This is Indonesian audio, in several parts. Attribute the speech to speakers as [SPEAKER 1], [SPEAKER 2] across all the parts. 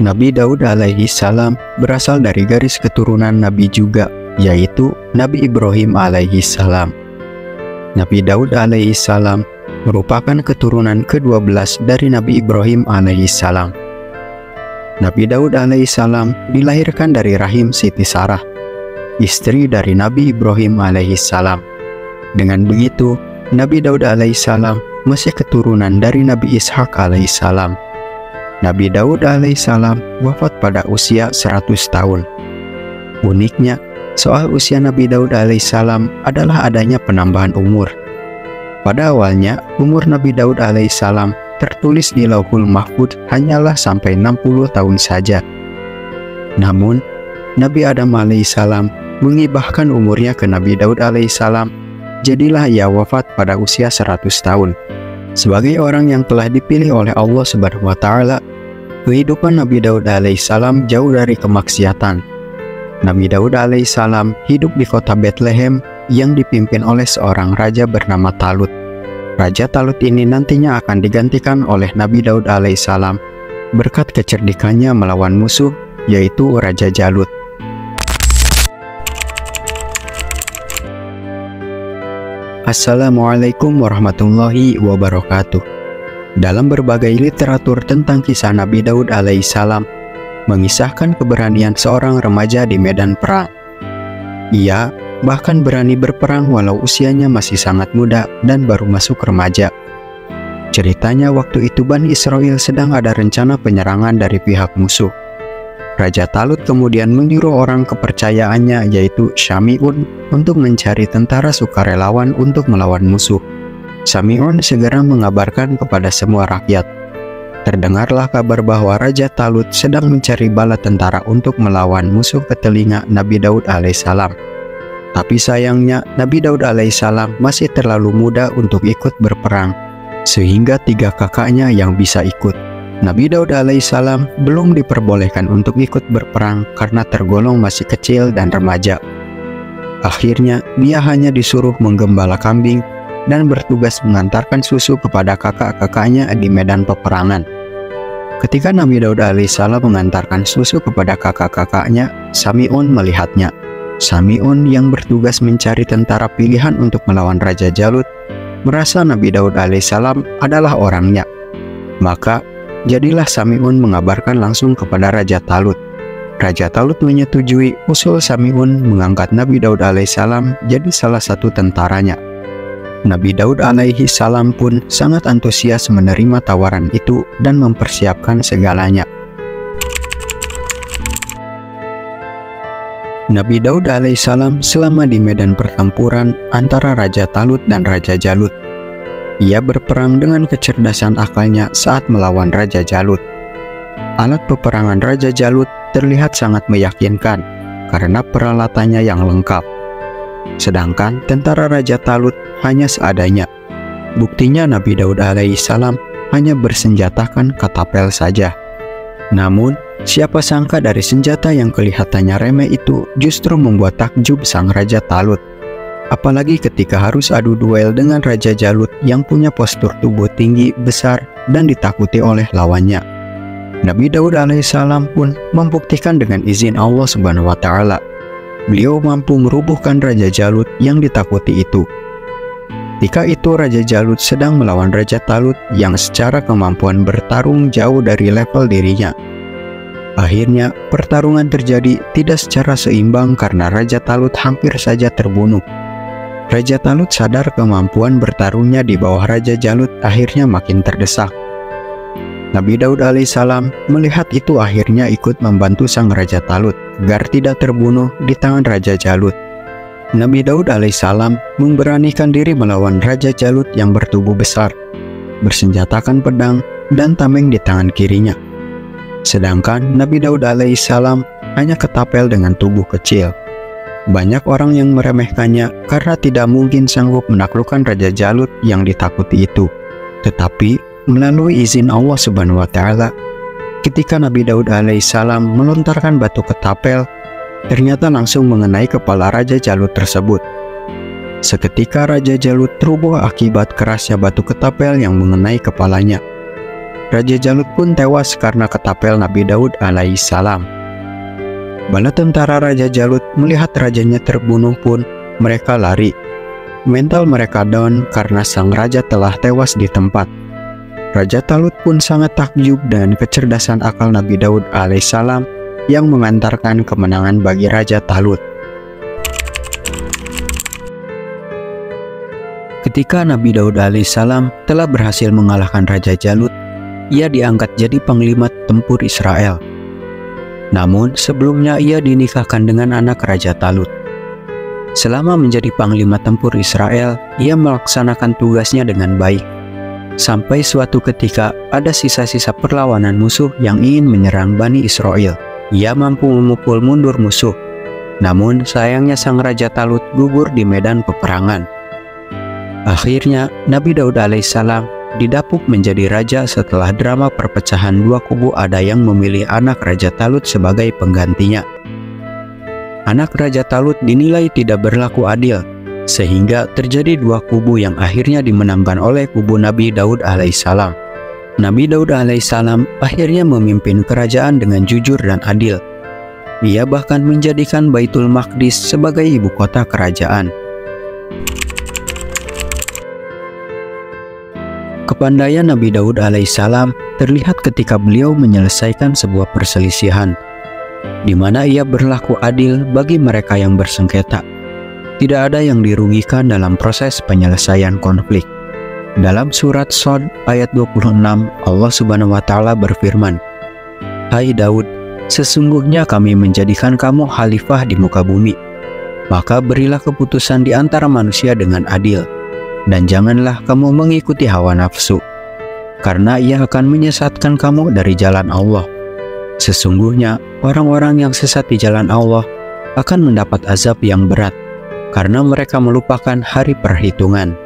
[SPEAKER 1] Nabi Daud alaihi salam berasal dari garis keturunan Nabi juga, yaitu Nabi Ibrahim alaihi salam. Nabi Daud alaihi salam merupakan keturunan ke-12 dari Nabi Ibrahim alaihi salam. Nabi Daud alaihi salam dilahirkan dari rahim Siti Sarah, istri dari Nabi Ibrahim alaihi salam. Dengan begitu, Nabi Daud alaihi salam masih keturunan dari Nabi Ishak alaihi salam. Nabi Daud alaihissalam wafat pada usia 100 tahun. Uniknya, soal usia Nabi Daud alaihissalam adalah adanya penambahan umur. Pada awalnya, umur Nabi Daud alaihissalam tertulis di Lauhul Mahfudz hanyalah sampai 60 tahun saja. Namun, Nabi Adam alaihissalam mengibahkan umurnya ke Nabi Daud alaihissalam, jadilah ia wafat pada usia 100 tahun. Sebagai orang yang telah dipilih oleh Allah Subhanahu wa Ta'ala, kehidupan Nabi Daud alaihissalam jauh dari kemaksiatan. Nabi Daud alaihissalam hidup di kota Bethlehem yang dipimpin oleh seorang raja bernama Talut. Raja Talut ini nantinya akan digantikan oleh Nabi Daud alaihissalam berkat kecerdikannya melawan musuh, yaitu Raja Jalut. Assalamualaikum warahmatullahi wabarakatuh. Dalam berbagai literatur tentang kisah Nabi Daud alaihissalam, mengisahkan keberanian seorang remaja di medan perang. Ia bahkan berani berperang walau usianya masih sangat muda dan baru masuk remaja. Ceritanya waktu itu Bani Israel sedang ada rencana penyerangan dari pihak musuh. Raja Talut kemudian menyuruh orang kepercayaannya yaitu Syami'un untuk mencari tentara sukarelawan untuk melawan musuh. Syami'un segera mengabarkan kepada semua rakyat. Terdengarlah kabar bahwa Raja Talut sedang mencari bala tentara untuk melawan musuh ke telinga Nabi Daud alaihissalam. Tapi sayangnya Nabi Daud alaihissalam masih terlalu muda untuk ikut berperang, sehingga 3 kakaknya yang bisa ikut. Nabi Daud alaihissalam belum diperbolehkan untuk ikut berperang karena tergolong masih kecil dan remaja. Akhirnya, dia hanya disuruh menggembala kambing dan bertugas mengantarkan susu kepada kakak-kakaknya di medan peperangan. Ketika Nabi Daud alaihissalam mengantarkan susu kepada kakak-kakaknya, Syami'un melihatnya. Syami'un yang bertugas mencari tentara pilihan untuk melawan Raja Jalut merasa Nabi Daud alaihissalam adalah orangnya. Maka, jadilah Syami'un mengabarkan langsung kepada Raja Talut. Raja Talut menyetujui usul Syami'un mengangkat Nabi Daud alaihissalam jadi salah satu tentaranya. Nabi Daud alaihissalam pun sangat antusias menerima tawaran itu dan mempersiapkan segalanya. Nabi Daud alaihissalam selama di medan pertempuran antara Raja Talut dan Raja Jalut. Ia berperang dengan kecerdasan akalnya saat melawan Raja Jalut. Alat peperangan Raja Jalut terlihat sangat meyakinkan karena peralatannya yang lengkap. Sedangkan tentara Raja Talut hanya seadanya. Buktinya Nabi Daud alaihissalam hanya bersenjatakan katapel saja. Namun, siapa sangka dari senjata yang kelihatannya remeh itu justru membuat takjub sang Raja Talut. Apalagi ketika harus adu duel dengan Raja Jalut yang punya postur tubuh tinggi, besar, dan ditakuti oleh lawannya. Nabi Daud alaihissalam pun membuktikan dengan izin Allah Subhanahu wa Ta'ala. Beliau mampu merubuhkan Raja Jalut yang ditakuti itu. Ketika itu Raja Jalut sedang melawan Raja Talut yang secara kemampuan bertarung jauh dari level dirinya. Akhirnya pertarungan terjadi tidak secara seimbang karena Raja Talut hampir saja terbunuh. Raja Talut sadar kemampuan bertarungnya di bawah Raja Jalut akhirnya makin terdesak. Nabi Daud alaihissalam melihat itu akhirnya ikut membantu sang Raja Talut agar tidak terbunuh di tangan Raja Jalut. Nabi Daud alaihissalam memberanikan diri melawan Raja Jalut yang bertubuh besar, bersenjatakan pedang dan tameng di tangan kirinya. Sedangkan Nabi Daud alaihissalam hanya ketapel dengan tubuh kecil. Banyak orang yang meremehkannya karena tidak mungkin sanggup menaklukkan Raja Jalut yang ditakuti itu. Tetapi melalui izin Allah Subhanahu wa Ta'ala, ketika Nabi Daud alaihissalam melontarkan batu ketapel, ternyata langsung mengenai kepala Raja Jalut tersebut. Seketika Raja Jalut terubah akibat kerasnya batu ketapel yang mengenai kepalanya. Raja Jalut pun tewas karena ketapel Nabi Daud alaihissalam. Bala tentara Raja Jalut melihat rajanya terbunuh pun mereka lari. Mental mereka down karena sang raja telah tewas di tempat. Raja Talut pun sangat takjub dengan kecerdasan akal Nabi Daud alaihissalam yang mengantarkan kemenangan bagi Raja Talut. Ketika Nabi Daud alaihissalam telah berhasil mengalahkan Raja Jalut, ia diangkat jadi panglima tempur Israel. Namun sebelumnya ia dinikahkan dengan anak Raja Talut. Selama menjadi panglima tempur Israel, ia melaksanakan tugasnya dengan baik. Sampai suatu ketika ada sisa-sisa perlawanan musuh yang ingin menyerang Bani Israel. Ia mampu memukul mundur musuh. Namun sayangnya sang Raja Talut gugur di medan peperangan. Akhirnya Nabi Daud alaihissalam didapuk menjadi raja setelah drama perpecahan dua kubu ada yang memilih anak Raja Talut sebagai penggantinya. Anak Raja Talut dinilai tidak berlaku adil, sehingga terjadi dua kubu yang akhirnya dimenangkan oleh kubu Nabi Daud alaihissalam. Nabi Daud alaihissalam akhirnya memimpin kerajaan dengan jujur dan adil. Ia bahkan menjadikan Baitul Maqdis sebagai ibu kota kerajaan. Kepandaian Nabi Daud alaihissalam terlihat ketika beliau menyelesaikan sebuah perselisihan, di mana ia berlaku adil bagi mereka yang bersengketa. Tidak ada yang dirugikan dalam proses penyelesaian konflik. Dalam surat Shad ayat 26, Allah Subhanahu wa Ta'ala berfirman, "Hai Daud, sesungguhnya kami menjadikan kamu khalifah di muka bumi. Maka berilah keputusan di antara manusia dengan adil. Dan janganlah kamu mengikuti hawa nafsu, karena ia akan menyesatkan kamu dari jalan Allah. Sesungguhnya orang-orang yang sesat di jalan Allah akan mendapat azab yang berat, karena mereka melupakan hari perhitungan."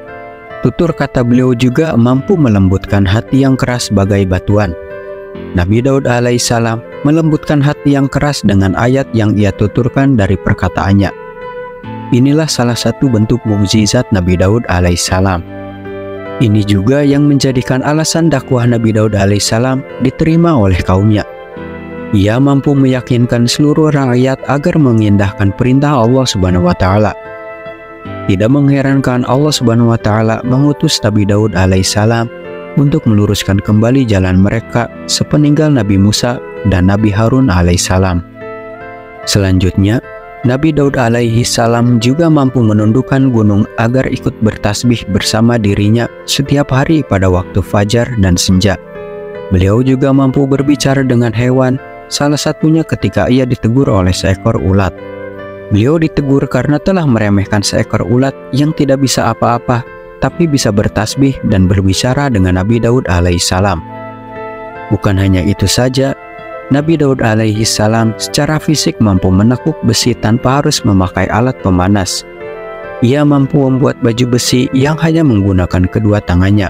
[SPEAKER 1] Tutur kata beliau juga mampu melembutkan hati yang keras bagai batuan. Nabi Daud alaihissalam melembutkan hati yang keras dengan ayat yang ia tuturkan dari perkataannya. Inilah salah satu bentuk mukjizat Nabi Daud alaihissalam. Ini juga yang menjadikan alasan dakwah Nabi Daud alaihissalam diterima oleh kaumnya. Ia mampu meyakinkan seluruh rakyat agar mengindahkan perintah Allah Subhanahu wa Ta'ala. Tidak mengherankan Allah Subhanahu wa Ta'ala mengutus Nabi Daud alaihissalam untuk meluruskan kembali jalan mereka sepeninggal Nabi Musa dan Nabi Harun alaihissalam. Selanjutnya, Nabi Daud alaihissalam juga mampu menundukkan gunung agar ikut bertasbih bersama dirinya setiap hari pada waktu fajar dan senja. Beliau juga mampu berbicara dengan hewan, salah satunya ketika ia ditegur oleh seekor ulat. Beliau ditegur karena telah meremehkan seekor ulat yang tidak bisa apa-apa, tapi bisa bertasbih dan berbicara dengan Nabi Daud alaihissalam. Bukan hanya itu saja, Nabi Daud alaihissalam secara fisik mampu menekuk besi tanpa harus memakai alat pemanas. Ia mampu membuat baju besi yang hanya menggunakan kedua tangannya.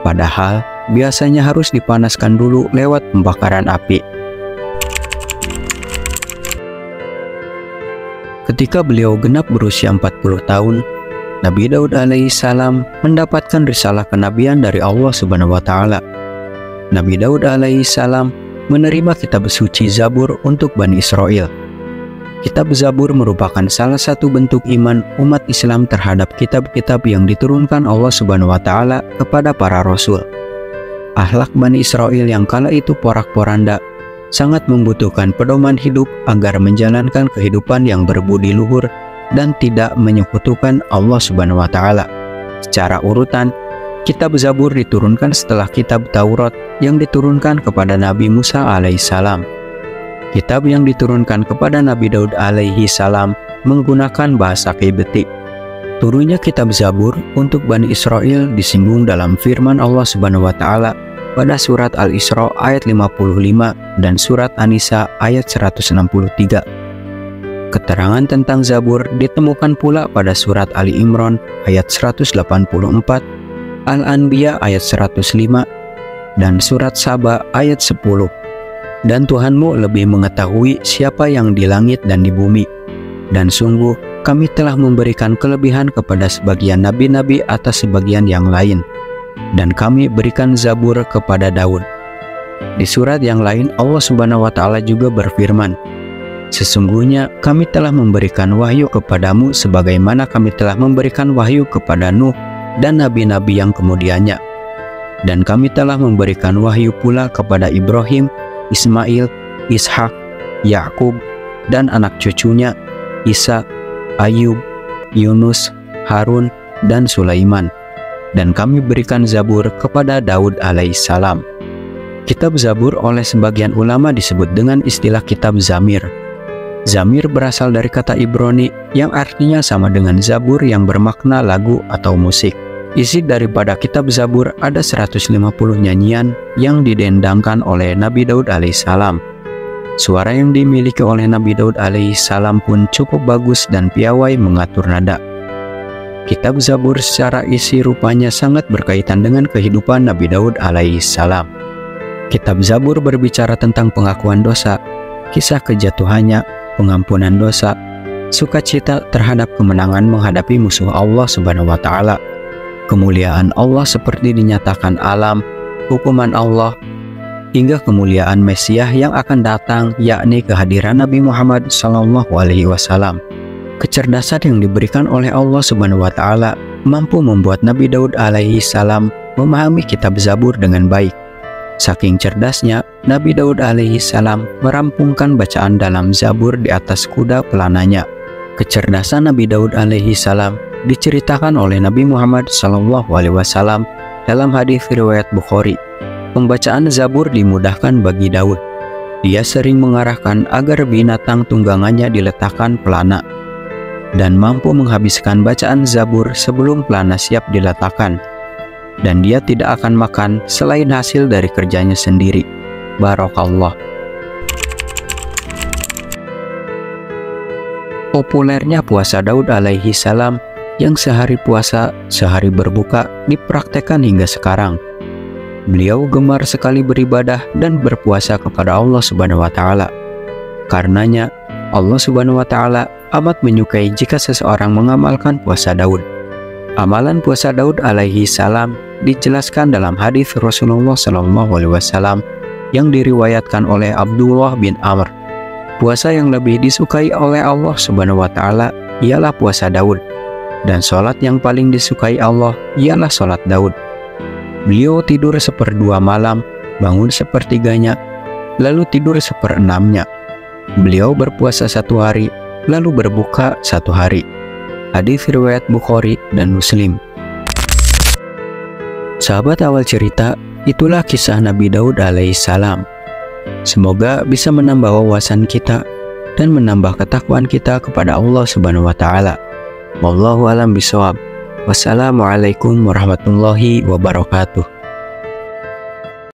[SPEAKER 1] Padahal biasanya harus dipanaskan dulu lewat pembakaran api. Ketika beliau genap berusia 40 tahun, Nabi Daud alaihissalam mendapatkan risalah kenabian dari Allah Subhanahu wa Ta'ala. Nabi Daud alaihissalam menerima kitab suci Zabur untuk Bani Israel. Kitab Zabur merupakan salah satu bentuk iman umat Islam terhadap kitab-kitab yang diturunkan Allah Subhanahu wa Ta'ala kepada para rasul. Akhlak Bani Israel yang kala itu porak-poranda sangat membutuhkan pedoman hidup agar menjalankan kehidupan yang berbudi luhur dan tidak menyekutukan Allah Subhanahu wa Ta'ala. Secara urutan, kitab Zabur diturunkan setelah kitab Taurat yang diturunkan kepada Nabi Musa alaihissalam. Kitab yang diturunkan kepada Nabi Daud alaihissalam menggunakan bahasa Kibti. Turunnya kitab Zabur untuk Bani Israel disinggung dalam firman Allah Subhanahu wa Ta'ala pada surat Al-Isra ayat 55 dan surat An-Nisa ayat 163. Keterangan tentang Zabur ditemukan pula pada surat Ali Imran ayat 184, Al-Anbiya ayat 105, dan surat Saba ayat 10. Dan Tuhanmu lebih mengetahui siapa yang di langit dan di bumi. Dan sungguh kami telah memberikan kelebihan kepada sebagian nabi-nabi atas sebagian yang lain. dan kami berikan Zabur kepada Daud. Di surat yang lain Allah Subhanahu wa taala juga berfirman, sesungguhnya kami telah memberikan wahyu kepadamu sebagaimana kami telah memberikan wahyu kepada Nuh dan nabi-nabi yang kemudiannya. Dan kami telah memberikan wahyu pula kepada Ibrahim, Ismail, Ishak, Yakub, dan anak cucunya, Isa, Ayub, Yunus, Harun, dan Sulaiman. Dan kami berikan Zabur kepada Daud alaihissalam. Kitab Zabur oleh sebagian ulama disebut dengan istilah kitab Zamir. Zamir berasal dari kata Ibrani yang artinya sama dengan Zabur yang bermakna lagu atau musik. Isi daripada kitab Zabur ada 150 nyanyian yang didendangkan oleh Nabi Daud alaihissalam. Suara yang dimiliki oleh Nabi Daud alaihissalam pun cukup bagus dan piawai mengatur nada. Kitab Zabur secara isi rupanya sangat berkaitan dengan kehidupan Nabi Daud alaihissalam. Kitab Zabur berbicara tentang pengakuan dosa, kisah kejatuhannya, pengampunan dosa, sukacita terhadap kemenangan menghadapi musuh Allah Subhanahu wa taala, kemuliaan Allah seperti dinyatakan alam, hukuman Allah, hingga kemuliaan Mesias yang akan datang, yakni kehadiran Nabi Muhammad SAW. Kecerdasan yang diberikan oleh Allah Subhanahu wa taala mampu membuat Nabi Daud alaihissalam memahami kitab Zabur dengan baik. Saking cerdasnya, Nabi Daud alaihissalam merampungkan bacaan dalam Zabur di atas kuda pelananya. Kecerdasan Nabi Daud alaihissalam diceritakan oleh Nabi Muhammad SAW dalam hadis riwayat Bukhari. Pembacaan Zabur dimudahkan bagi Daud. Dia sering mengarahkan agar binatang tunggangannya diletakkan pelana dan mampu menghabiskan bacaan Zabur sebelum pelana siap diletakkan. Dan dia tidak akan makan selain hasil dari kerjanya sendiri. Barakallah. Populernya puasa Daud alaihissalam yang sehari puasa, sehari berbuka dipraktekkan hingga sekarang. Beliau gemar sekali beribadah dan berpuasa kepada Allah Subhanahu wa taala. Karenanya Allah Subhanahu wa taala amat menyukai jika seseorang mengamalkan puasa Daud. Amalan puasa Daud alaihissalam dijelaskan dalam hadis Rasulullah SAW yang diriwayatkan oleh Abdullah bin Amr. Puasa yang lebih disukai oleh Allah Subhanahu wa taala ialah puasa Daud, dan sholat yang paling disukai Allah ialah sholat Daud. Beliau tidur 1/2 malam, bangun 1/3-nya, lalu tidur 1/6-nya. Beliau berpuasa 1 hari, lalu berbuka 1 hari. Hadis riwayat Bukhari dan Muslim. Sahabat awal cerita, itulah kisah Nabi Daud alaihissalam. Semoga bisa menambah wawasan kita dan menambah ketakwaan kita kepada Allah Subhanahu wa taala. Wallahu a'lam bishawab. Wassalamualaikum warahmatullahi wabarakatuh.